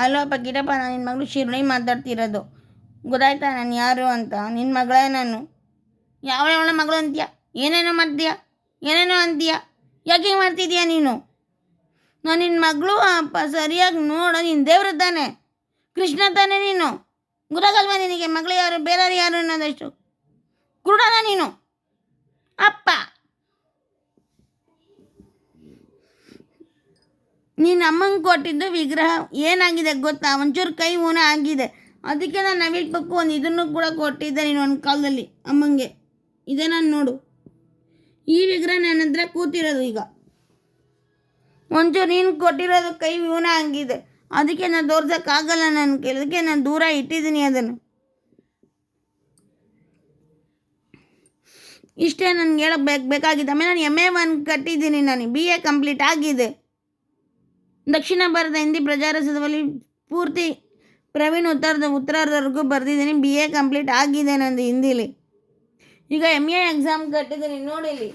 ಅಲ್ಲೋಪ್ಪ ಗಿಡಪ್ಪ, ನಾನು ನಿನ್ನ ಮಗಳು ಶಿರ್ಣಿ ಮಾತಾಡ್ತಿರೋದು. ಗೊತ್ತಾಯ್ತಾ ನಾನು ಯಾರು ಅಂತ? ನಿನ್ನ ಮಗಳೇ ನಾನು. ಯಾವಳ ಮಗಳು ಅಂತೀಯ? ಏನೇನೋ ಮಾಡ್ತೀಯ, ಏನೇನೋ ಅಂತೀಯ. ಯಾಕೆ ಮಾಡ್ತಿದ್ದೀಯ ನೀನು? ನಾನು ನಿನ್ನ ಮಗಳು ಅಪ್ಪ, ಸರಿಯಾಗಿ ನೋಡು. ನೀನು ದೇವ್ರ ತಾನೆ, ಕೃಷ್ಣ ತಾನೆ ನೀನು. ಗೊತ್ತಾಗಲ್ವಾ ನಿನಗೆ ಮಗಳು ಯಾರು ಬೇರೆಯವ್ರು ಯಾರು ಅನ್ನೋದಷ್ಟು? ಕುರುಡನ ನೀನು ಅಪ್ಪ. ನೀನು ಅಮ್ಮಂಗೆ ಕೊಟ್ಟಿದ್ದು ವಿಗ್ರಹ ಏನಾಗಿದೆ ಗೊತ್ತಾ? ಒಂಚೂರು ಕೈ ಊನ ಆಗಿದೆ. ಅದಕ್ಕೆ ನಾನು ನವಿಲ್ಪಕ್ಕು ಒಂದು ಇದನ್ನು ಕೂಡ ಕೊಟ್ಟಿದ್ದೆ ನೀನು ಒಂದು ಕಾಲದಲ್ಲಿ ಅಮ್ಮಂಗೆ. ಇದೇ ನಾನು ನೋಡು, ಈ ವಿಗ್ರಹ ನನ್ನ ಹತ್ರ ಕೂತಿರೋದು. ಈಗ ಒಂಚೂರು ನೀನು ಕೊಟ್ಟಿರೋದು ಕೈ ಊನ ಆಗಿದೆ. ಅದಕ್ಕೆ ನಾನು ತೋರ್ಸೋಕ್ಕಾಗಲ್ಲ ನನ್ನ ಕೆಲದಕ್ಕೆ ನಾನು ದೂರ ಇಟ್ಟಿದ್ದೀನಿ ಅದನ್ನು. ಇಷ್ಟೇ ನನಗೆ ಹೇಳಕ್ಕೆ ಬೇಕಾಗಿದೆ. ಆಮೇಲೆ ನಾನು MA1 ಕಟ್ಟಿದ್ದೀನಿ, ನಾನು BA ಕಂಪ್ಲೀಟ್ ಆಗಿದೆ. ದಕ್ಷಿಣ ಭಾರತ ಹಿಂದಿ ಪ್ರಜಾರಸದಲ್ಲಿ ಪೂರ್ತಿ ಪ್ರವೀಣ್ ಉತ್ತರದವರೆಗೂ ಬರೆದಿದ್ದೀನಿ. BA ಕಂಪ್ಲೀಟ್ ಆಗಿದೆ ನಂದು ಹಿಂದಿಲಿ. ಈಗ MA ಎಕ್ಸಾಮ್ ಕಟ್ಟಿದ್ದೀನಿ ನೋಡಿಲಿ.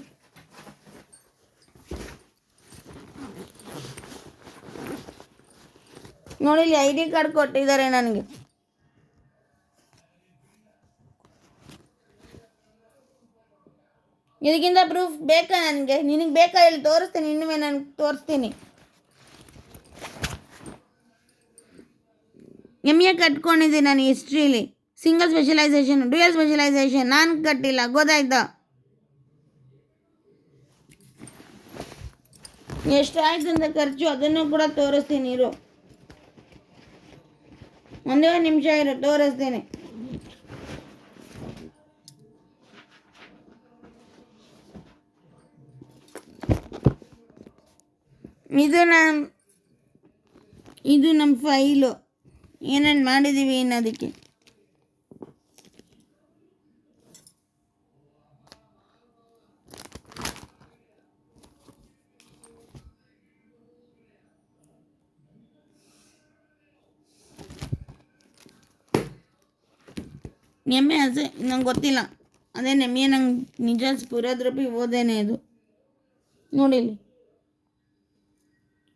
ನೋಡಿಲಿ ID ಕಾರ್ಡ್ ಕೊಟ್ಟಿದ್ದಾರೆ ನನಗೆ. ಇದಕ್ಕಿಂತ ಪ್ರೂಫ್ ಬೇಕಾ ನನಗೆ? ನಿನಗೆ ಬೇಕಾ ಹೇಳಿ ತೋರಿಸ್ತೀನಿ. ಇನ್ನುವೇ ನಾನು ತೋರಿಸ್ತೀನಿ. MA ಕಟ್ಕೊಂಡಿದ್ದೀನಿ ನಾನು ಹಿಸ್ಟ್ರಿಲಿ. ಸಿಂಗಲ್ ಸ್ಪೆಷಲೈಸೇಷನ್, ಡ್ಯೂಯಲ್ ಸ್ಪೆಷಲೈಸೇಷನ್ ನಾನು ಕಟ್ಟಿಲ್ಲ. ಗೊತ್ತಾಯ್ತಾ? ಎಷ್ಟಾಯ್ತು ಅಂತ ಖರ್ಚು ಅದನ್ನು ಕೂಡ ತೋರಿಸ್ತೀನಿ. ಇರು, ಒಂದೇ ನಿಮಿಷ ಇರು, ತೋರಿಸ್ತೀನಿ. ಇದು ನಮ್ಮ ಫೈಲು, ಏನೇನು ಮಾಡಿದ್ದೀವಿ ಅನ್ನೋದಕ್ಕೆ. MA ನಂಗೆ ಗೊತ್ತಿಲ್ಲ. ಅದೇ MA ನಂಗೆ ನಿಜ ಸ್ಫುರದ್ರೂಪಿ ಓದೇನೆ ಇದು. ನೋಡಿಲಿ,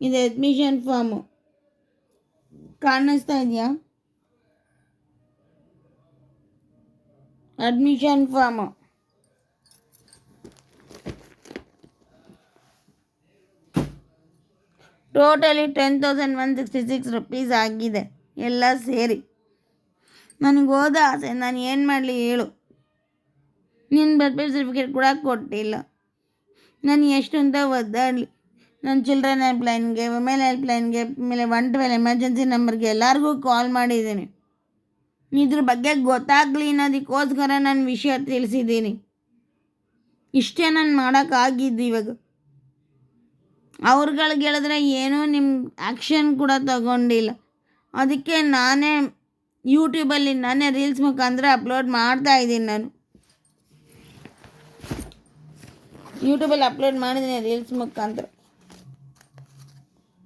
ಇದು ಅಡ್ಮಿಷನ್ ಫಾರ್ಮು ಕಾಣಿಸ್ತಾ ಇದೆಯಾ? ಅಡ್ಮಿಷನ್ ಫಾರ್ಮು ಟೋಟಲಿ 10,166 ರೂಪೀಸ್ ಆಗಿದೆ ಎಲ್ಲ ಸೇರಿ. ನನಗೆ ಓದ ಆಸೆ, ನಾನು ಏನು ಮಾಡಲಿ ಹೇಳು? ನಿನ್ನ ಬರ್ತ್ ಸರ್ಟಿಫಿಕೇಟ್ ಕೂಡ ಕೊಟ್ಟಿಲ್ಲ. ನಾನು ಎಷ್ಟು ಅಂತ ಒದ್ದಾಡಲಿ? ನಾನು ಚಿಲ್ಡ್ರನ್ ಹೆಲ್ಪ್ಲೈನ್ಗೆ, ವುಮೆನ್ ಹೆಲ್ಪ್ಲೈನ್ಗೆ, ಆಮೇಲೆ 112 ಎಮರ್ಜೆನ್ಸಿ ನಂಬರ್ಗೆ ಎಲ್ಲರಿಗೂ ಕಾಲ್ ಮಾಡಿದ್ದೀನಿ. ಇದ್ರ ಬಗ್ಗೆ ಗೊತ್ತಾಗಲಿ ಅನ್ನೋದಕ್ಕೋಸ್ಕರ ನಾನು ವಿಷಯ ತಿಳಿಸಿದ್ದೀನಿ. ಇಷ್ಟೇ ನಾನು ಮಾಡೋಕ್ಕಾಗಿದ್ದು. ಇವಾಗ ಅವ್ರುಗಳಿಗೆ ಹೇಳಿದ್ರೆ ಏನೂ ನಿಮ್ಮ ಆ್ಯಕ್ಷನ್ ಕೂಡ ತಗೊಂಡಿಲ್ಲ. ಅದಕ್ಕೆ ನಾನೇ ಯೂಟ್ಯೂಬಲ್ಲಿ ನಾನೇ ರೀಲ್ಸ್ ಮುಖಾಂತರ ಅಪ್ಲೋಡ್ ಮಾಡ್ತಾಯಿದ್ದೀನಿ. ನಾನು ಯೂಟ್ಯೂಬಲ್ಲಿ ಅಪ್ಲೋಡ್ ಮಾಡಿದ್ದೀನಿ ರೀಲ್ಸ್ ಮುಖಾಂತರ.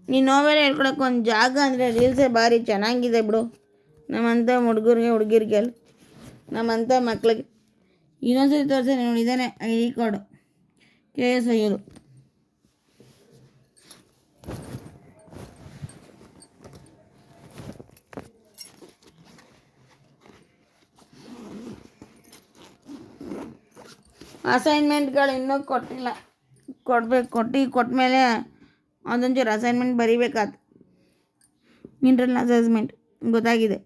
ನೀನು ನೋವೆಲ್ಲ ಹೇಳ್ಕೊಳಕ್ಕೆ ಒಂದು ಜಾಗ ಅಂದರೆ ರೀಲ್ಸೇ ಭಾರಿ ಚೆನ್ನಾಗಿದೆ ಬಿಡು. ನಮ್ಮಂಥ ಹುಡುಗಿರಿಗೆ ನಮ್ಮಂಥ ಮಕ್ಳಿಗೆ. ಇನ್ನೊಂದ್ಸರಿ ತೋರಿಸಿ ನೋಡಿದ್ದಾನೆ ID ಕಾರ್ಡು KS ಒಯ್ಯೋದು. ಅಸೈನ್ಮೆಂಟ್ಗಳು ಇನ್ನೂ ಕೊಟ್ಟಿಲ್ಲ, ಕೊಟ್ಟಮೇಲೆ ಅದೊಂಚೂರು ಅಸೈನ್ಮೆಂಟ್ ಬರೀಬೇಕಾಯ್ತು. ಇಂಟರ್ನಲ್ ಅಸೆಸ್ಮೆಂಟ್ ಗೊತ್ತಾಗಿದೆ.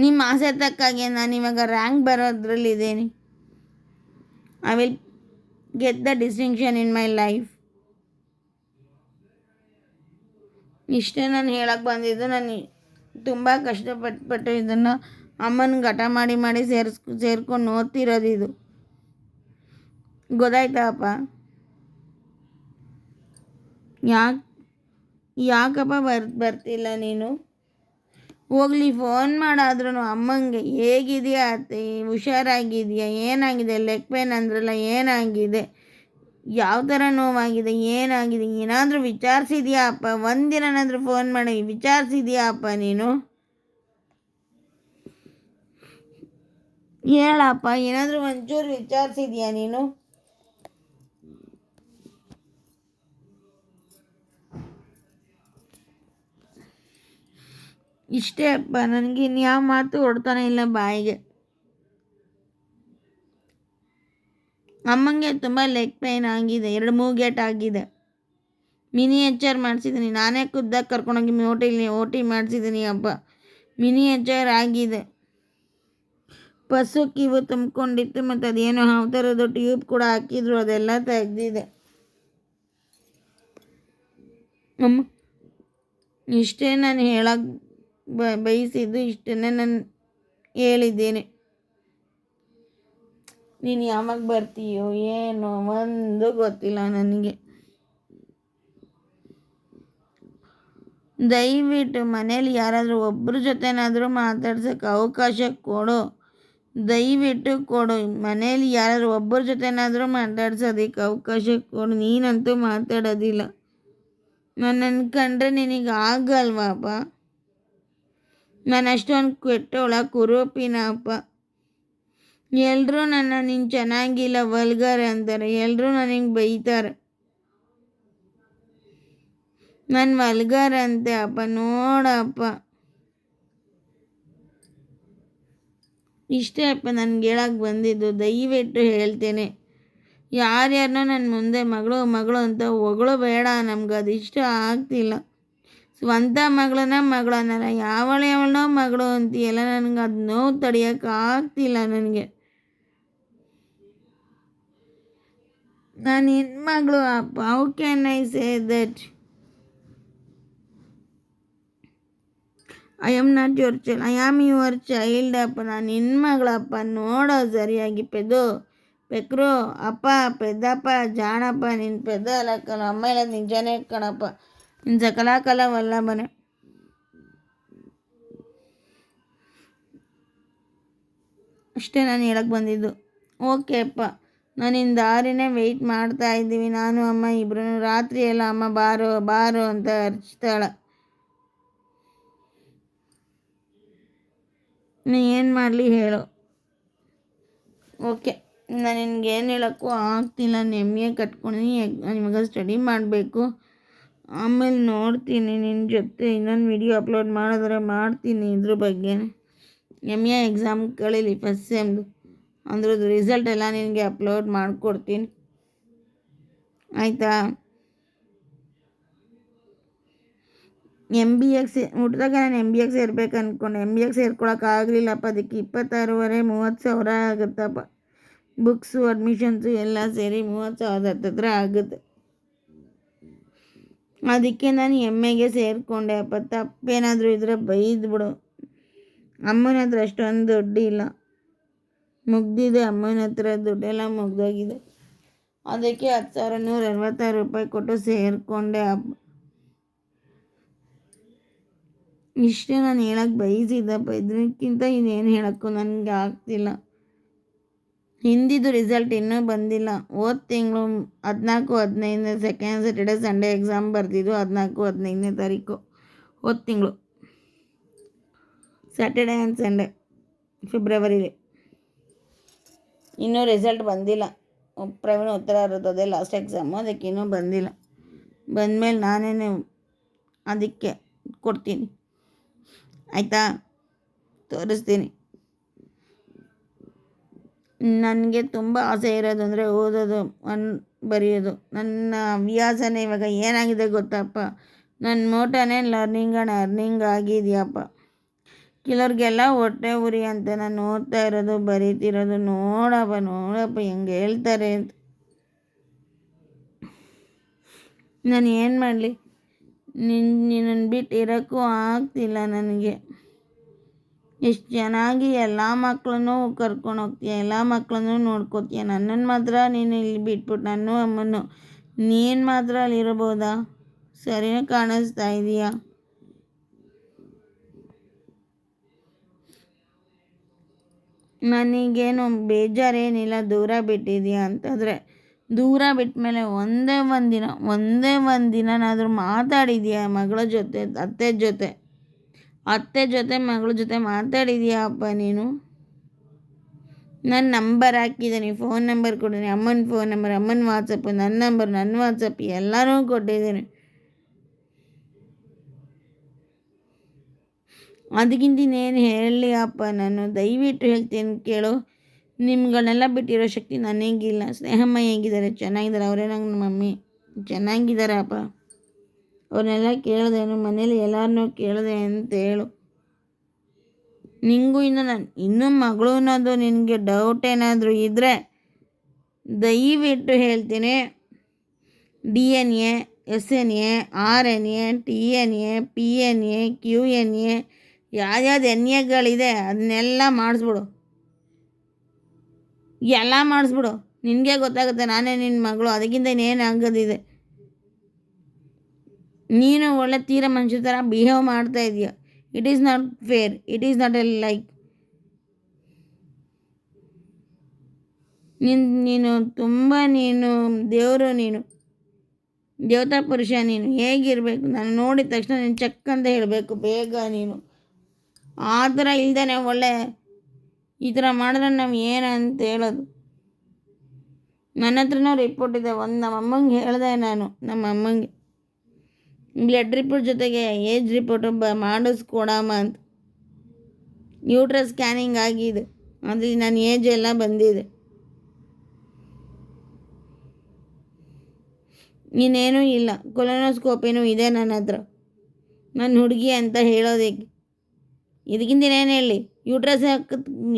ನಿಮ್ಮ ಆಸೆ ತಕ್ಕಾಗೆ ನಾನು ಇವಾಗ ರ್ಯಾಂಕ್ ಬರೋದ್ರಲ್ಲಿದ್ದೀನಿ. I will get the distinction in my life. ಇಷ್ಟೇ ನಾನು ಹೇಳಕ್ಕೆ ಬಂದಿದ್ದು. ನಾನು ತುಂಬ ಕಷ್ಟಪಟ್ಟು ಇದನ್ನು ಅಮ್ಮನಿಗೆ ಹಠ ಮಾಡಿ ಸೇರ್ಕೊಂಡು ಓದ್ತಿರೋದು ಇದು. ಗೊತ್ತಾಯ್ತಪ್ಪ? ಯಾಕಪ್ಪ ಬರ್ತಿಲ್ಲ ನೀನು? ಹೋಗ್ಲಿ, ಫೋನ್ ಮಾಡಾದ್ರೂ ಅಮ್ಮಂಗೆ ಹೇಗಿದೆಯಾ ಅತ್ತೆ, ಹುಷಾರಾಗಿದೆಯಾ, ಏನಾಗಿದೆ, ಲೆಗ್ ಪೇನ್ ಅಂದ್ರಲ್ಲ ಏನಾಗಿದೆ, ಯಾವ ಥರ ನೋವಾಗಿದೆ, ಏನಾಗಿದೆ, ಏನಾದರೂ ವಿಚಾರಿಸಿದ್ಯಾ ಅಪ್ಪ? ಒಂದಿನಾದ್ರೂ ಫೋನ್ ಮಾಡಿ ವಿಚಾರಿಸಿದ್ಯಾ ಅಪ್ಪ ನೀನು? ಹೇಳಪ್ಪ, ಏನಾದರೂ ಒಂಚೂರು ವಿಚಾರಿಸಿದ್ಯಾ ನೀನು? ಇಷ್ಟೇ ಅಪ್ಪ, ನನಗೆ ಇನ್ಯಾವ ಮಾತು ಹೊಡ್ತಾನೆ ಇಲ್ಲ ಬಾಯಿಗೆ. ಅಮ್ಮಂಗೆ ತುಂಬ ಲೆಗ್ ಪೈನ್ ಆಗಿದೆ, 2-3 ಗೇಟ್ ಆಗಿದೆ. ಮಿನಿಯೇಚರ್ ಮಾಡಿಸಿದ್ದೀನಿ, ನಾನೇ ಖುದ್ದಾಗಿ ಕರ್ಕೊಂಡೋಗಿ ಓ ಟಿ ಮಾಡಿಸಿದ್ದೀನಿ ಅಪ್ಪ. ಮಿನಿಯೇಚರ್ ಆಗಿದೆ. ಪಸು ಕಿವು ತುಂಬಿಕೊಂಡಿತ್ತು, ಮತ್ತು ಅದೇನೋ ಹಾವು ಥರದ್ದು ಟ್ಯೂಬ್ ಕೂಡ ಹಾಕಿದ್ರು, ಅದೆಲ್ಲ ತೆಗೆದಿದೆ. ಅಮ್ಮ, ಇಷ್ಟೇ ನಾನು ಹೇಳಕ್ಕೆ ಬಯಸಿದ್ದು, ಇಷ್ಟನ್ನೇ ನಾನು ಹೇಳಿದ್ದೀನಿ. ನೀನು ಯಾವಾಗ ಬರ್ತೀಯೋ ಏನೋ ಒಂದು ಗೊತ್ತಿಲ್ಲ ನನಗೆ. ದಯವಿಟ್ಟು ಮನೇಲಿ ಯಾರಾದರೂ ಒಬ್ಬರ ಜೊತೆನಾದರೂ ಮಾತಾಡ್ಸೋಕ್ಕೆ ಅವಕಾಶ ಕೊಡು, ದಯವಿಟ್ಟು ಕೊಡು. ಮನೇಲಿ ಯಾರಾದರೂ ಒಬ್ಬರ ಜೊತೆನಾದರೂ ಮಾತಾಡ್ಸೋದಕ್ಕೆ ಅವಕಾಶ ಕೊಡು. ನೀನಂತೂ ಮಾತಾಡೋದಿಲ್ಲ. ನನ್ನನ್ನು ಕಂಡ್ರೆ ನಿನಗೆ ಆಗಲ್ವಾಪ್ಪ? ನಾನು ಅಷ್ಟೊಂದು ಕೆಟ್ಟೋಳ, ಕುರೂಪಿನ ಅಪ್ಪ? ಎಲ್ಲರೂ ನೀನು ಚೆನ್ನಾಗಿಲ್ಲ, ವಲ್ಗರ್ ಅಂತಾರೆ. ಎಲ್ಲರೂ ನನಗೆ ಬೈತಾರೆ, ನಾನು ವಲ್ಗರ್ ಅಂತೆ ಅಪ್ಪ. ನೋಡಪ್ಪ, ಇಷ್ಟೇ ಅಪ್ಪ ನನಗೆ ಹೇಳಕ್ಕೆ ಬಂದಿದ್ದು. ದಯವಿಟ್ಟು ಹೇಳ್ತೇನೆ, ಯಾರ್ಯಾರನ್ನೋ ನನ್ನ ಮುಂದೆ ಮಗಳು ಮಗಳು ಅಂತ ಹೊಗಳು ಬೇಡ. ನಮ್ಗೆ ಅದು ಇಷ್ಟ ಆಗ್ತಿಲ್ಲ. ಸ್ವಂತ ಮಗಳನ್ನಲ್ಲ, ಯಾವಳೋ ಮಗಳು ಅಂತೀಯಲ್ಲ, ನನಗೆ ಅದು ನೋವು ತಡೆಯೋಕೆ ಆಗ್ತಿಲ್ಲ ನನಗೆ. ನಾನು ಹೆಣ್ಮಗಳು ಅಪ್ಪ. How can I say that? I am not your child, I am your child ಅಪ್ಪ. ನಾನು ಹೆಣ್ಮಗಳಪ್ಪ. ನೋಡೋ ಸರಿಯಾಗಿ ಪೆಕ್ರು ಅಪ್ಪ, ಪೆದ್ದಪ್ಪ, ಜಾಣಪ್ಪ. ನಿನ್ನ ಪೆದ್ದ ಅಲ್ಲಕ್ಕಲ್ಲ, ಅಮ್ಮ ಹೇಳೋದು ನಿಜಾನೇ ಕಣಪ್ಪ. ನಿನ್ನ ಸಕಲಾಕಲವಲ್ಲ ಮನೆ. ಅಷ್ಟೇ ನಾನು ಹೇಳಕ್ಕೆ ಬಂದಿದ್ದು. ಓಕೆ ಅಪ್ಪ, ನಾನು ನಿನ್ನ ದಾರಿನೇ ವೆಯ್ಟ್ ಮಾಡ್ತಾ ಇದ್ದೀವಿ, ನಾನು ಅಮ್ಮ ಇಬ್ಬರು. ರಾತ್ರಿ ಎಲ್ಲ ಅಮ್ಮ ಬಾರೋ ಬಾರೋ ಅಂತ ಅರ್ಚ್ತಾಳೆ. ನೀ ಏನು ಮಾಡಲಿ ಹೇಳು. ಓಕೆ, ನಾನು ನಿನಗೇನು ಹೇಳೋಕ್ಕೂ ಆಗ್ತಿಲ್ಲ. ನೆಮ್ಮೆ ಕಟ್ಕೊಂಡಿನಿ, ಇವಾಗ ಸ್ಟಡಿ ಮಾಡಬೇಕು. ಆಮೇಲೆ ನೋಡ್ತೀನಿ ನಿನ್ನ ಜೊತೆ ಇನ್ನೊಂದು ವಿಡಿಯೋ ಅಪ್ಲೋಡ್ ಮಾಡಿದ್ರೆ ಮಾಡ್ತೀನಿ ಇದ್ರ ಬಗ್ಗೆ. MA ಎಕ್ಸಾಮ್ ಕಳೀಲಿ, ಫಸ್ಟ್ ಸೆಮ್ದು. ಅಂದ್ರದ್ದು ರಿಸಲ್ಟ್ ಎಲ್ಲ ನಿನಗೆ ಅಪ್ಲೋಡ್ ಮಾಡಿಕೊಡ್ತೀನಿ, ಆಯಿತಾ? MBA ಹುಟ್ಟಿದಾಗ ನಾನು MBA ಸೇರ್ಬೇಕು ಅಂದ್ಕೊಂಡೆ. MBA ಸೇರ್ಕೊಳಕ್ಕಾಗಲಿಲ್ಲಪ್ಪ. ಅದಕ್ಕೆ 26,530,000 ಆಗುತ್ತಪ್ಪ. ಬುಕ್ಸು, ಅಡ್ಮಿಷನ್ಸು ಎಲ್ಲ ಸೇರಿ 30,000 ಹತ್ತಿರ ಆಗುತ್ತೆ. ಅದಕ್ಕೆ ನಾನು MAಗೆ ಸೇರಿಕೊಂಡೆ ಅಪ್ಪ. ತಪ್ಪೇನಾದರೂ ಇದ್ರೆ ಬೈದ್ಬಿಡು. ಅಮ್ಮನ ಹತ್ರ ಅಷ್ಟೊಂದು ದುಡ್ಡು ಇಲ್ಲ, ಮುಗ್ದಿದೆ. ಅಮ್ಮನ ಹತ್ರ ದುಡ್ಡೆಲ್ಲ ಮುಗ್ದೋಗಿದೆ. ಅದಕ್ಕೆ 10,166 ರೂಪಾಯಿ ಕೊಟ್ಟು ಸೇರಿಕೊಂಡೆ ಅಪ್ಪ. ಇಷ್ಟೇ ನಾನು ಹೇಳಕ್ಕೆ ಬಯಸಿದ್ದಪ್ಪ. ಇದಕ್ಕಿಂತ ಇನ್ನೇನು ಹೇಳೋಕ್ಕೂ ನನಗೆ ಆಗ್ತಿಲ್ಲ. ಹಿಂದಿದ್ದು ರಿಸಲ್ಟ್ ಇನ್ನೂ ಬಂದಿಲ್ಲ. ಹೋದ ತಿಂಗಳು 14-15 ಸೆಕೆಂಡ್ ಸ್ಯಾಟರ್ಡೆ ಸಂಡೇ ಎಕ್ಸಾಮ್ ಬರ್ತಿದ್ದು. 14-15ನೇ ತಾರೀಕು ಹೋದ ತಿಂಗಳು, ಸ್ಯಾಟರ್ಡೆ ಆ್ಯಂಡ್ ಸಂಡೇ, ಫೆಬ್ರವರಿಲಿ. ಇನ್ನೂ ರಿಸಲ್ಟ್ ಬಂದಿಲ್ಲ. ಪ್ರವೀಣ್ ಉತ್ತರ ಇರೋದೇ ಲಾಸ್ಟ್ ಎಕ್ಸಾಮು, ಅದಕ್ಕೆ ಇನ್ನೂ ಬಂದಿಲ್ಲ. ಬಂದಮೇಲೆ ನಾನೇ ಅದಕ್ಕೆ ಕೊಡ್ತೀನಿ, ಆಯಿತಾ? ತೋರಿಸ್ತೀನಿ. ನನಗೆ ತುಂಬ ಆಸೆ ಇರೋದು ಅಂದರೆ ಓದೋದು, ಬರೆಯೋದು. ನನ್ನ ಹವ್ಯಾಸನೇ ಇವಾಗ ಏನಾಗಿದೆ ಗೊತ್ತಪ್ಪ? ನನ್ನ ಮೋಟನೇ ಲರ್ನಿಂಗ್ ಆ್ಯಂಡ್ ಅರ್ನಿಂಗ್ ಆಗಿದೆಯಪ್ಪ. ಕೆಲವ್ರಿಗೆಲ್ಲ ಹೊಟ್ಟೆ ಉರಿ ಅಂತ ನಾನು ಓದ್ತಾ ಇರೋದು, ಬರೀತಿರೋದು. ನೋಡಪ್ಪ ಹೆಂಗೆ ಹೇಳ್ತಾರೆ ಅಂತ. ನಾನು ಏನು ಮಾಡಲಿ? ನಿನ್ನನ್ನು ಬಿಟ್ಟು ಇರೋಕ್ಕೂ ಆಗ್ತಿಲ್ಲ ನನಗೆ. ಎಷ್ಟು ಚೆನ್ನಾಗಿ ಎಲ್ಲ ಮಕ್ಕಳನ್ನೂ ಕರ್ಕೊಂಡು ಹೋಗ್ತೀಯ, ಎಲ್ಲ ಮಕ್ಕಳನ್ನೂ ನೋಡ್ಕೋತೀಯ. ನನ್ನನ್ನು ಮಾತ್ರ ನೀನು ಇಲ್ಲಿ ಬಿಟ್ಬಿಟ್ಟು, ನನ್ನ ಅಮ್ಮನ್ನು ನೀನು ಮಾತ್ರ ಅಲ್ಲಿರ್ಬೋದಾ? ಸರಿಯೇ ಕಾಣಿಸ್ತಾ ಇದೆಯಾ? ನನಗೇನು ಬೇಜಾರೇನಿಲ್ಲ ದೂರ ಬಿಟ್ಟಿದೆಯಾ ಅಂತಂದರೆ. ದೂರ ಬಿಟ್ಟ ಮೇಲೆ ಒಂದೇ ಒಂದು ದಿನನಾದರೂ ಮಾತಾಡಿದೆಯಾ ಮಗಳ ಜೊತೆ, ಅತ್ತೆ ಜೊತೆ ಮಗಳ ಜೊತೆ ಮಾತಾಡಿದೆಯಾ ಅಪ್ಪ ನೀನು? ನನ್ನ ನಂಬರ್ ಹಾಕಿದ್ದೀನಿ, ಫೋನ್ ನಂಬರ್ ಕೊಟ್ಟಿದ್ದೀನಿ. ಅಮ್ಮನ ಫೋನ್ ನಂಬರ್, ಅಮ್ಮನ ವಾಟ್ಸಪ್ಪು, ನನ್ನ ನಂಬರ್, ನನ್ನ ವಾಟ್ಸಪ್ ಎಲ್ಲನೂ ಕೊಟ್ಟಿದ್ದೀನಿ. ಅದಕ್ಕಿಂತ ಇನ್ನೇನು ಹೇಳಲಿ ಅಪ್ಪ, ನಾನು ದಯವಿಟ್ಟು ಹೇಳ್ತೀನಿ ಕೇಳು. ನಿಮ್ಗಳನ್ನೆಲ್ಲ ಬಿಟ್ಟಿರೋ ಶಕ್ತಿ ನನಗಿಲ್ಲ. ಸ್ನೇಹಮ್ಮ ಹೇಗಿದ್ದಾರೆ? ಚೆನ್ನಾಗಿದ್ದಾರೆ. ಅವರೇ ನಂಗೆ ಮಮ್ಮಿ ಚೆನ್ನಾಗಿದ್ದಾರೆ ಅಪ್ಪ. ಅವ್ರನ್ನೆಲ್ಲ ಕೇಳಿದೆನು, ಮನೇಲಿ ಎಲ್ಲರನ್ನೂ ಕೇಳಿದೆ ಅಂತ ಹೇಳು. ನಿಂಗೂ ಇನ್ನೂ ಮಗಳು ಅನ್ನೋದು ನಿನಗೆ ಡೌಟ್ ಏನಾದರೂ ಇದ್ದರೆ ದಯವಿಟ್ಟು ಹೇಳ್ತೀನಿ, DNA, SNA, RNA, TNA, PNA, QNA ಯಾವ್ಯಾವ್ದು NAಗಳಿದೆ ಅದನ್ನೆಲ್ಲ ಮಾಡಿಸ್ಬಿಡು, ಎಲ್ಲ ಮಾಡಿಸ್ಬಿಡು. ನಿನಗೆ ಗೊತ್ತಾಗುತ್ತೆ ನಾನೇ ನಿನ್ನ ಮಗಳು. ಅದಕ್ಕಿಂತ ಇನ್ನೇನು ಆಗೋದಿದೆ. ನೀನು ಒಳ್ಳೆ ತೀರ ಮನುಷ್ಯ ಥರ ಬಿಹೇವ್ ಮಾಡ್ತಾ ಇದೀಯ. It is not fair. It is not A like. ನೀನು ತುಂಬ ದೇವರು, ನೀನು ದೇವತಾ ಪುರುಷ. ನೀನು ಹೇಗಿರಬೇಕು ನಾನು ನೋಡಿದ ತಕ್ಷಣ ನೀನು ಚೆಕ್ ಅಂತ ಹೇಳಬೇಕು ಬೇಗ. ನೀನು ಆ ಥರ ಇಲ್ದೇ ಒಳ್ಳೆ ಈ ಥರ ಮಾಡಿದ್ರೆ ನಾವು ಏನಂತ ಹೇಳೋದು? ನನ್ನ ಹತ್ರನೂ ರಿಪೋರ್ಟ್ ಇದೆ. ನಮ್ಮ ಅಮ್ಮಂಗೆ ಹೇಳಿದೆ ನಾನು, ನಮ್ಮ ಅಮ್ಮಂಗೆ ಬ್ಲಡ್ ರಿಪೋರ್ಟ್ ಜೊತೆಗೆ ಏಜ್ ರಿಪೋರ್ಟು ಮಾಡಿಸ್ಕೊಡಮ್ಮ ಅಂತ. ಯೂಟ್ರಸ್ ಸ್ಕ್ಯಾನಿಂಗ್ ಆಗಿದೆ, ಅದ್ರಲ್ಲಿ ನನ್ನ ಏಜ್ ಎಲ್ಲ ಬಂದಿದೆ. ಇನ್ನೇನೂ ಇಲ್ಲ. ಕೊಲೊನೋಸ್ಕೋಪಿನೂ ಇದೆ ನನ್ನ ಹತ್ರ. ನನ್ನ ಹುಡುಗಿ ಅಂತ ಹೇಳೋದಕ್ಕೆ ಇದಕ್ಕಿಂತ ಇನ್ನೇನು ಹೇಳಿ?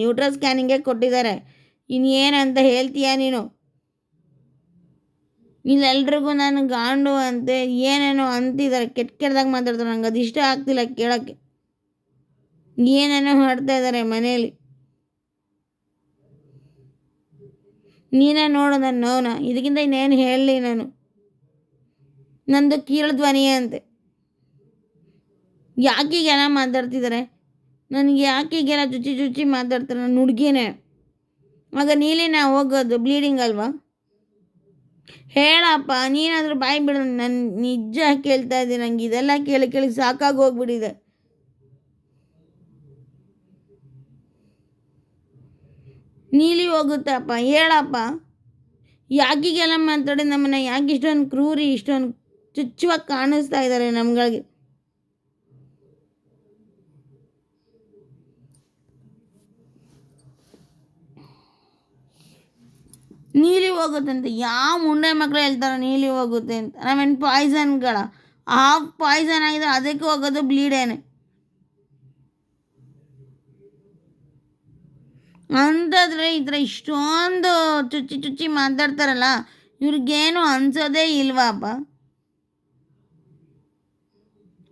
ಯೂಟ್ರಸ್ ಸ್ಕ್ಯಾನಿಂಗೇ ಕೊಟ್ಟಿದ್ದಾರೆ. ಇನ್ನೇನಂತ ಹೇಳ್ತೀಯ ನೀನು? ಇಲ್ಲೆಲ್ರಿಗೂ ನಾನು ಗಾಂಡು ಅಂತೆ ಏನೇನೋ ಅಂತಿದ್ದಾರೆ, ಕೆಟ್ಟದಾಗ ಮಾತಾಡ್ತಾರೆ. ನಂಗೆ ಅದು ಇಷ್ಟ ಆಗ್ತಿಲ್ಲ ಕೇಳೋಕ್ಕೆ. ಏನೇನೋ ಮಾಡ್ತಾ ಇದ್ದಾರೆ ಮನೇಲಿ. ನೀನೇ ನೋಡು ನನ್ನ ನೋವನ್ನ. ಇದಕ್ಕಿಂತ ಇನ್ನೇನು ಹೇಳಲಿ ನಾನು? ನಂದು ಕೀಳು ಧ್ವನಿ ಅಂತೆ. ಯಾಕೀಗೆಲ್ಲ ಮಾತಾಡ್ತಿದ್ದಾರೆ? ನನಗೆ ಯಾಕೀಗೆಲ್ಲ ಚುಚ್ಚಿ ಮಾತಾಡ್ತಾರೆ? ನನ್ನ ಹುಡುಗಿನೇ. ಆಗ ನೀಲಿನ ಹೋಗೋದು ಬ್ಲೀಡಿಂಗ್ ಅಲ್ವಾ? ಹೇಳಪ್ಪ, ನೀನಾದರೂ ಬಾಯಿ ಬಿಡು. ನಾನು ನಿಜ ಕೇಳ್ತಾ ಇದ್ದೀನಿ. ನನಗೆ ಇದೆಲ್ಲ ಕೇಳಿ ಸಾಕಾಗಿ ಹೋಗ್ಬಿಟ್ಟಿದೆ. ನೀಲಿ ಹೋಗುತ್ತಪ್ಪ, ಹೇಳಪ್ಪ. ಯಾಕೀಗೆಲ್ಲ ಮಾತಾಡಿ ನಮ್ಮನ್ನ ಯಾಕೆ ಇಷ್ಟೊಂದು ಕ್ರೂರಿ, ಇಷ್ಟೊಂದು ಚುಚ್ಚುವಾಗಿ ಕಾಣಿಸ್ತಾ ಇದ್ದಾರೆ ನಮ್ಗಳಿಗೆ? ನೀಲಿ ಹೋಗುತ್ತಂತೆ. ಯಾವ ಮುಂಡೆ ಮಕ್ಕಳು ಹೇಳ್ತಾರೆ ನೀಲಿ ಹೋಗುತ್ತೆ ಅಂತ? ನಾವೇನು ಪಾಯ್ಸನ್ಗಳ? ಹಾಫ್ ಪಾಯ್ಸನ್ ಆಗಿದೆ, ಅದಕ್ಕೆ ಹೋಗೋದು ಬ್ಲೀಡೇನೆ. ಅಂಥದ್ರೆ ಈ ಥರ ಇಷ್ಟೊಂದು ಚುಚ್ಚಿ ಮಾತಾಡ್ತಾರಲ್ಲ, ಇವ್ರಿಗೇನು ಅನ್ಸೋದೇ ಇಲ್ವಾಪ್ಪ?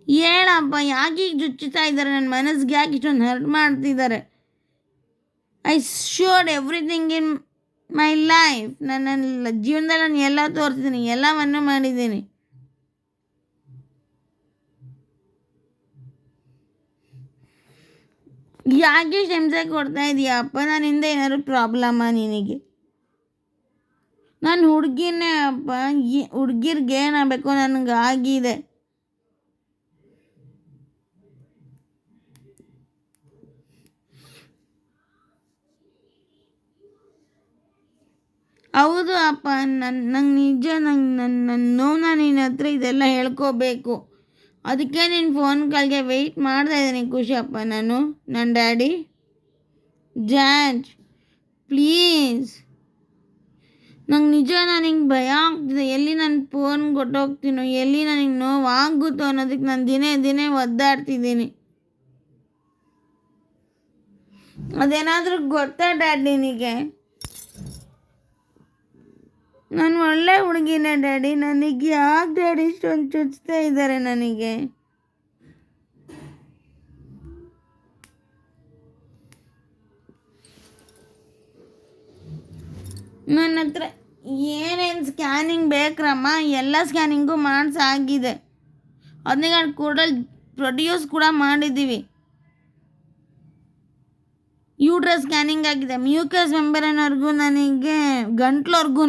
ಹೇಳಪ್ಪ, ಯಾಕೆ ಈಗ ಚುಚ್ಚುತ್ತಾ ಇದ್ದಾರೆ? ನನ್ನ ಮನಸ್ಸಿಗೆ ಯಾಕೆ ಇಷ್ಟೊಂದು ಹರ್ಟ್ ಮಾಡ್ತಿದ್ದಾರೆ? I showed everything in my life. ನನ್ನ ಜೀವನದಲ್ಲಿ ನಾನು ಎಲ್ಲ ತೋರಿಸಿದ್ದೀನಿ, ಎಲ್ಲವನ್ನು ಮಾಡಿದ್ದೀನಿ. ಯಾಕೆ ಹಿಂಸೆ ಕೊಡ್ತಾ ಇದೀಯಪ್ಪ? ನನ್ನಿಂದ ಏನಾದ್ರು ಪ್ರಾಬ್ಲಮ್ಮ ನಿನಗೆ? ನಾನು ಹುಡುಗಿನೇ ಅಪ್ಪ. ಹುಡುಗಿರ್ಗೆ ಏನಾಗಬೇಕು ನನಗೆ ಆಗಿದೆ. ಹೌದು ಅಪ್ಪ. ನಂಗೆ ನಿಜ ನನ್ನ ನೋವನ್ನ ನಿನ್ನ ಹತ್ರ ಇದೆಲ್ಲ ಹೇಳ್ಕೋಬೇಕು. ಅದಕ್ಕೆ ನಿನ್ನ ಫೋನ್ ಕಾಲ್ಗೆ ವೆಯ್ಟ್ ಮಾಡ್ತಾ ಇದ್ದೀನಿ ಖುಷಿಯಪ್ಪ. ನನ್ನ ಡ್ಯಾಡಿ ಜಾರ್ಜ್, ಪ್ಲೀಸ್. ನಂಗೆ ನಿಜ ನನಗೆ ಭಯ ಆಗ್ತಿದೆ. ಎಲ್ಲಿ ನನ್ನ ಫೋನ್ ಕೊಟ್ಟೋಗ್ತೀನೋ, ಎಲ್ಲಿ ನನಗೆ ನೋವು ಆಗುತ್ತೋ ಅನ್ನೋದಕ್ಕೆ ನಾನು ದಿನೇ ಒದ್ದಾಡ್ತಿದ್ದೀನಿ. ಅದೇನಾದರೂ ಗೊತ್ತಾ ಡ್ಯಾಡ್ ನಿನಗೆ? ನಾನು ಒಳ್ಳೆ ಹುಡುಗಿನೇ ಡ್ಯಾಡಿ. ನನಗೆ ಯಾಕೆ ಡ್ಯಾಡಿ ಇಷ್ಟೊಂದು ಚುಚ್ತಾ ಇದ್ದಾರೆ ನನಗೆ? ನನ್ನ ಹತ್ರ ಏನೇನು ಸ್ಕ್ಯಾನಿಂಗ್ ಬೇಕ್ರಮ್ಮ ಎಲ್ಲ ಸ್ಕ್ಯಾನಿಂಗು ಮಾಡಿಸಾಗಿದೆ. ಅದನ್ನ ಕೂಡಲ್ಲಿ ಪ್ರೊಡ್ಯೂಸ್ ಕೂಡ ಮಾಡಿದ್ದೀವಿ. ಯೂಟ್ರಸ್ ಸ್ಕ್ಯಾನಿಂಗ್ ಆಗಿದೆ, ಮ್ಯೂಕಸ್ ಮೆಂಬರೇನ್ವರೆಗೂ, ನನಗೆ ಗಂಟ್ಲವರೆಗೂ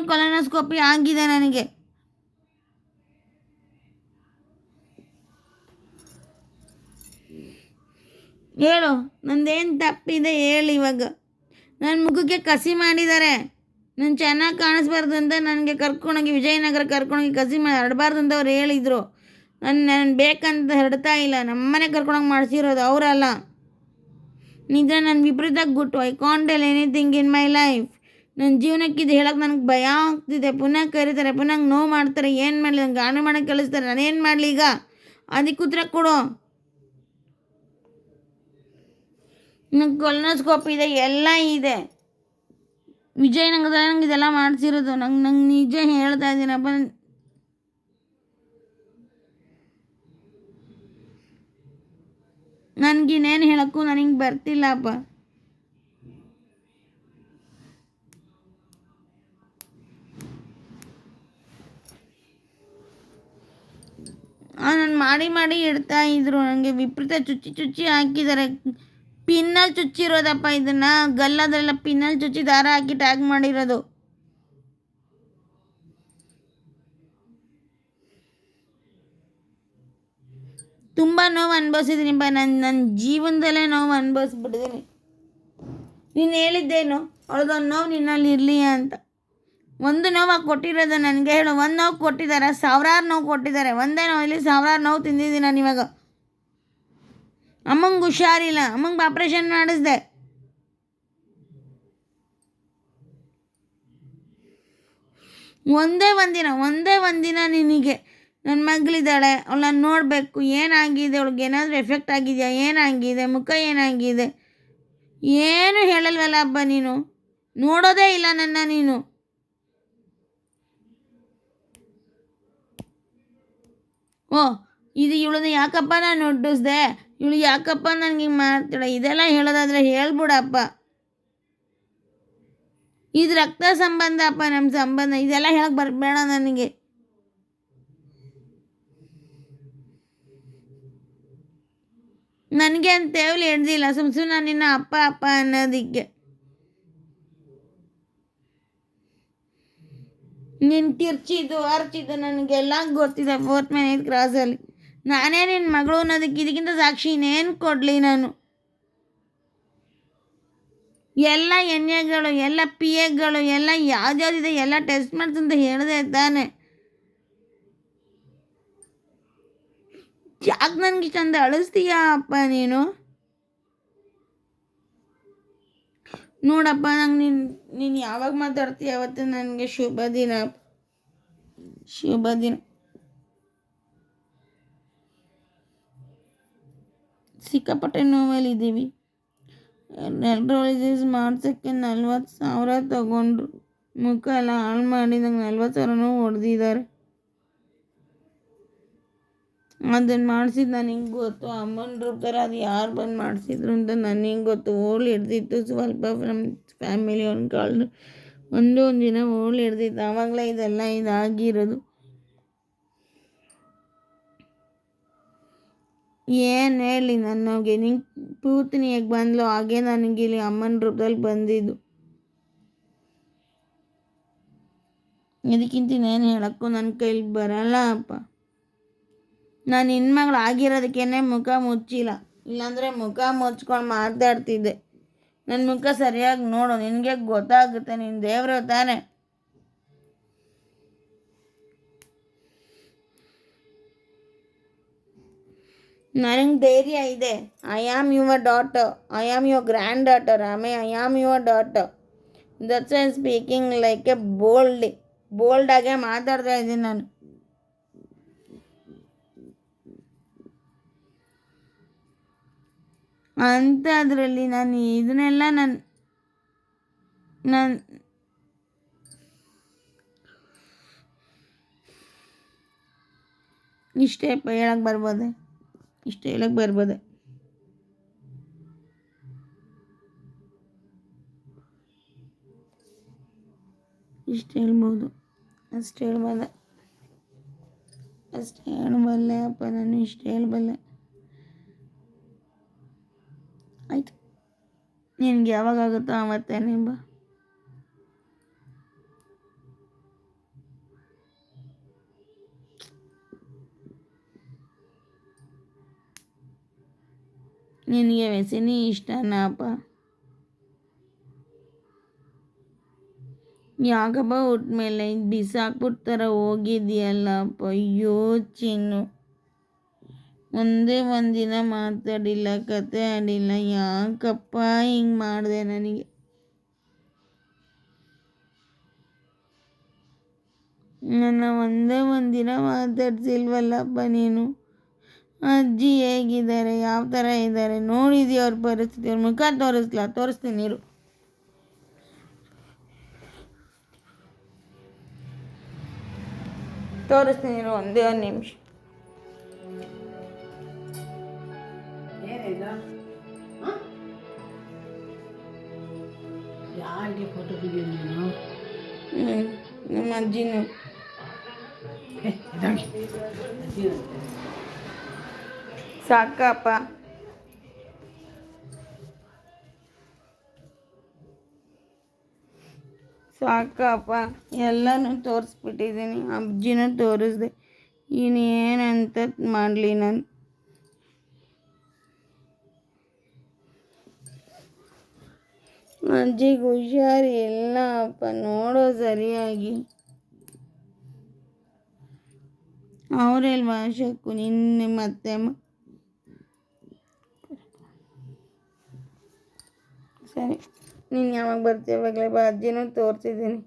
ಕೊಲೊನೋಸ್ಕೋಪಿ ಆಗಿದೆ ನನಗೆ. ಹೇಳು, ನಂದೇನು ತಪ್ಪಿದೆ ಹೇಳಿ ಇವಾಗ? ನನ್ನ ಮುಖಕ್ಕೆ ಕಸಿ ಮಾಡಿದ್ದಾರೆ. ನಾನು ಚೆನ್ನಾಗಿ ಕಾಣಿಸ್ಬಾರ್ದು ಅಂತ ನನಗೆ ಕರ್ಕೊಂಡೋಗಿ ವಿಜಯನಗರ ಕರ್ಕೊಂಡೋಗಿ ಕಸಿ ಹರಡಬಾರ್ದು ಅಂತ ಅವ್ರು ಹೇಳಿದರು. ನಾನು ಬೇಕಂತ ಹೊರಡ್ತಾ ಇಲ್ಲ, ನಮ್ಮನೆ ಕರ್ಕೊಂಡೋಗಿ ಮಾಡಿಸಿರೋದು ಅವರಲ್ಲ. ನಿಜ, ನಾನು ವಿಪರೀತ ಗುಟ್ಟು. I can't tell anything in my life. ನನ್ನ ಜೀವನಕ್ಕಿದು ಹೇಳೋಕೆ ನನಗೆ ಭಯ ಆಗ್ತಿದೆ. ಪುನಃ ಕರೀತಾರೆ, ಪುನಃ ನೋವು ಮಾಡ್ತಾರೆ. ಏನು ಮಾಡಲಿ? ನಂಗೆ ಗಾನ ಮಾಡೋಕ್ಕೆ ಕಳಿಸ್ತಾರೆ. ನಾನೇನು ಮಾಡಲಿ ಈಗ? ಅದಕ್ಕೆ ಉತ್ತರ ಕೊಡು. ನಂಗೆ ಕೊಲೊನೋಸ್ಕೋಪ್ ಇದೆ, ಎಲ್ಲ ಇದೆ. ವಿಜಯನಗರದಲ್ಲಿ ನಂಗೆ ಇದೆಲ್ಲ ಮಾಡಿಸಿರೋದು. ನಂಗೆ ನಿಜ ಹೇಳ್ತಾ ಇದ್ದೀನಪ್ಪ. ನನಗಿನ್ನೇನು ಹೇಳೋಕ್ಕೂ ನನಗೆ ಬರ್ತಿಲ್ಲಪ್ಪ. ನಾನು ಮಾಡಿ ಇಡ್ತಾ ಇದ್ರು. ನನಗೆ ವಿಪರೀತ ಚುಚ್ಚಿ ಹಾಕಿದ್ದಾರೆ. ಪಿನ್ನಲ್ಲಿ ಚುಚ್ಚಿರೋದಪ್ಪ. ಇದನ್ನು ಗಲ್ಲದೆಲ್ಲ ಪಿನ್ನಲ್ಲಿ ಚುಚ್ಚಿ ದಾರ ಹಾಕಿ ಟ್ಯಾಗ್ ಮಾಡಿರೋದು. ತುಂಬ ನೋವು ಅನುಭವಿಸಿದ್ದೀನಿಪ್ಪ. ನನ್ನ ಜೀವನದಲ್ಲೇ ನೋವು ಅನುಭವಿಸ್ಬಿಟ್ಟಿದ್ದೀನಿ. ನೀನು ಹೇಳಿದ್ದೇನು? ಅವಳದೊಂದು ನೋವು ನಿನ್ನಲ್ಲಿ ಇರಲಿ ಅಂತ. ಒಂದು ನೋವಾಗಿ ಕೊಟ್ಟಿರೋದು ನನಗೆ ಹೇಳು. ಒಂದು ನೋವು ಕೊಟ್ಟಿದ್ದಾರೆ, ಸಾವಿರಾರು ನೋವು ಕೊಟ್ಟಿದ್ದಾರೆ. ಒಂದೇ ನೋವಲ್ಲಿ ಸಾವಿರಾರು ನೋವು ತಿಂದಿದ್ದೀನಿ ನಾನು ಇವಾಗ. ಅಮ್ಮಂಗೆ ಹುಷಾರಿಲ್ಲ, ಅಮ್ಮಂಗೆ ಆಪ್ರೇಷನ್ ಮಾಡಿಸ್ದೆ. ಒಂದೇ ಒಂದಿನ ನಿನಗೆ ನನ್ನ ಮಗಳಿದ್ದಾಳೆ, ಅವಳನ್ನ ನೋಡಬೇಕು. ಏನಾಗಿದೆ ಅವಳಿಗೆ? ಏನಾದರೂ ಎಫೆಕ್ಟ್ ಆಗಿದೆಯಾ? ಏನಾಗಿದೆ? ಮುಖ ಏನಾಗಿದೆ? ಏನು ಹೇಳಲ್ವಲ್ಲ ಹಬ್ಬ. ನೀನು ನೋಡೋದೇ ಇಲ್ಲ ನನ್ನ. ನೀನು ಓ, ಇದು ಇವಳನ್ನ ಯಾಕಪ್ಪ ನಾನು ಒಡ್ಡಿಸ್ದೆ? ಇವಳು ಯಾಕಪ್ಪ ನನಗೆ ಮಾಡ್ತಾಳೆ? ಇದೆಲ್ಲ ಹೇಳೋದಾದರೆ ಹೇಳ್ಬಿಡಪ್ಪ. ಇದು ರಕ್ತ ಸಂಬಂಧ ಅಪ್ಪ, ನಮ್ಮ ಸಂಬಂಧ. ಇದೆಲ್ಲ ಹೇಳಕ್ಕೆ ಬರಬೇಡ ನನಗೆ. ನನಗೆ ಅಂತ ಹೇಳಿ ಹಿಡ್ದಿಲ್ಲ ಸುಮ್ಮನೆ ನಾನು ನಿನ್ನ ಅಪ್ಪ ಅನ್ನೋದಕ್ಕೆ. ನಿನ್ನ ಕಿರ್ಚಿದ್ದು ಅರ್ಚಿದ್ದು ನನಗೆಲ್ಲ ಗೊತ್ತಿದೆ. 4th ಮೈನ್ 8th ಕ್ರಾಸಲ್ಲಿ ನಾನೇ ನಿನ್ನ ಮಗಳು ಅನ್ನೋದಕ್ಕೆ ಇದಕ್ಕಿಂತ ಸಾಕ್ಷಿ ಇನ್ನೇನು ಕೊಡಲಿ ನಾನು? ಎಲ್ಲ ಎಣ್ಣೆಗಳು, ಎಲ್ಲ ಎಗಳು, ಎಲ್ಲ ಯಾವ್ದ್ಯಾವ್ದಿದೆ ಎಲ್ಲ ಟೆಸ್ಟ್ ಮಾಡ್ತಂತ ಹೇಳಿದೆ ತಾನೆ. ಯಾಕೆ ನನಗೆ ಇಷ್ಟೊಂದು ಅಳಿಸ್ತೀಯಾ ಅಪ್ಪ ನೀನು? ನೋಡಪ್ಪ, ನಂಗೆ ನೀನು ಯಾವಾಗ ಮಾತಾಡ್ತೀಯ ಅವತ್ತು ನನಗೆ ಶುಭ ದಿನ. ಸಿಕ್ಕಾಪಟ್ಟೆ ನೋವಲ್ಲಿದ್ದೀವಿ. ನೆಲ್ಟ್ರಾಲಜಿಸ್ಟ್ ಮಾಡ್ಸೋಕ್ಕೆ 40,000 ತಗೊಂಡ್ರು. ಮುಖ ಎಲ್ಲ ಹಾಳು ಮಾಡಿ ನಂಗೆ 40,000 ಹೊಡೆದಿದ್ದಾರೆ. ಅದನ್ನು ಮಾಡಿಸಿದ್ದು ನನಗೆ ಗೊತ್ತು. ಅಮ್ಮನ ರೂಪದಲ್ಲಿ ಅದು ಯಾರು ಬಂದು ಮಾಡಿಸಿದ್ರು ಅಂತ ನನಗೆ ಗೊತ್ತು. ಹೋಳು ಹಿಡ್ದಿತ್ತು ಸ್ವಲ್ಪ. ನಮ್ಮ ಫ್ಯಾಮಿಲಿ ಅವ್ನ ಕಾಳು ಒಂದು ದಿನ ಹೋಳು ಹಿಡ್ದಿತ್ತು. ಆವಾಗಲೇ ಇದೆಲ್ಲ ಇದಾಗಿರೋದು. ಏನು ಹೇಳಿ ನನಗೆ? ನಿಂಗೆ ಪೂರ್ತಿ ಹೇಗೆ ಬಂದ್ಲು ಹಾಗೆ ನನಗೆ ಇಲ್ಲಿ ಅಮ್ಮನ ರೂಪದಲ್ಲಿ ಬಂದಿದ್ದು. ಇದಕ್ಕಿಂತ ಇನ್ನೇನು ಹೇಳೋಕ್ಕೂ ನನ್ನ ಕೈಲಿ ಬರಲ್ಲ ಅಪ್ಪ. ನಾನು ಹೆಣ್ಮಗಳು ಆಗಿರೋದಕ್ಕೇ ಮುಖ ಮುಚ್ಚಿಲ್ಲ, ಇಲ್ಲಾಂದರೆ ಮುಖ ಮುಚ್ಕೊಂಡು ಮಾತಾಡ್ತಿದ್ದೆ. ನನ್ನ ಮುಖ ಸರಿಯಾಗಿ ನೋಡು, ನಿನಗೆ ಗೊತ್ತಾಗುತ್ತೆ. ನಿನ್ನ ದೇವರು ತಾನೆ. ನನಗೆ ಧೈರ್ಯ ಇದೆ. I am your daughter, I am your granddaughter, I am your daughter. That's I speaking like a ಬೋಲ್ಡಾಗೆ ಮಾತಾಡ್ತಾ ಇದ್ದೀನಿ ನಾನು. ಅಂಥದ್ರಲ್ಲಿ ನಾನು ಇದನ್ನೆಲ್ಲ ನಾನು ಇಷ್ಟೇ ಹೇಳಕ್ಕೆ ಬರ್ಬೋದೆ. ಇಷ್ಟು ಹೇಳ್ಬೋದು. ಅಷ್ಟು ಹೇಳಬಲ್ಲೆ ಅಪ್ಪ. ನಾನು ಇಷ್ಟು ಹೇಳಬಲ್ಲೆ. ಆಯಿತು, ನಿನಗೆ ಯಾವಾಗಾಗುತ್ತೋ ಆವತ್ತೇನೆ ಬಾ. ನಿನಗೆ ವ್ಯಸನಿ ಇಷ್ಟನಾ ಅಪ್ಪ? ಯಾಕಪ್ಪ ಉಟ್ಮೇಲೆ ಬಿಸಾಕ್ಬಿಡ್ತಾರ ಹೋಗಿದ್ಯಲ್ಲ ಅಪ್ಪ. ಅಯ್ಯೋ ಚಿನ್ನು, ಒಂದೇ ಒಂದಿನ ಮಾತಾಡಿಲ್ಲ, ಕತೆ ಆಡಿಲ್ಲ. ಯಾಕಪ್ಪ ಹಿಂಗೆ ಮಾಡಿದೆ ನನಗೆ? ನನ್ನ ಒಂದೇ ಒಂದಿನ ಮಾತಾಡ್ಸಿಲ್ವಲ್ಲಪ್ಪ ನೀನು. ಅಜ್ಜಿ ಹೇಗಿದ್ದಾರೆ, ಯಾವ ಥರ ಇದ್ದಾರೆ ನೋಡಿದ್ಯಾ? ಅವ್ರ ಪರಿಸ್ಥಿತಿ, ಅವ್ರ ಮುಖ ತೋರಿಸ್ತೀನಿ ಇರು. ತೋರಿಸ್ತೀನಿ ಇರು, ಒಂದೇ ಒಂದು ನಿಮಿಷ. ಯಾರಿಗೆ ಫೋಟೋ ತೆಗೆಯೋದು? ನಮ್ಮ ಅಜ್ಜಿನೂ. ಸಾಕಪ್ಪ. ಸಾಕಪ್ಪ, ಎಲ್ಲನೂ ತೋರಿಸ್ಬಿಟ್ಟಿದ್ದೀನಿ. ಅಜ್ಜಿನೂ ತೋರಿಸ್ದೆ. ಇನ್ನೇನಂತ ಮಾಡಲಿ ನಾನು? ಅಜ್ಜಿಗೆ ಹುಷಾರಿಲ್ಲ ಅಪ್ಪ, ನೋಡೋ ಸರಿಯಾಗಿ. ಅವರೆಲ್ವಾ ಶಕ್ಕು, ನಿನ್ನೆ ಮತ್ತೆ ಸರಿ, ನೀನು ಯಾವಾಗ ಬರ್ತೀಯ? ಅವಾಗಲೇ ಬಾ. ಅಜ್ಜಿನೂ ತೋರಿಸಿದ್ದೀನಿ.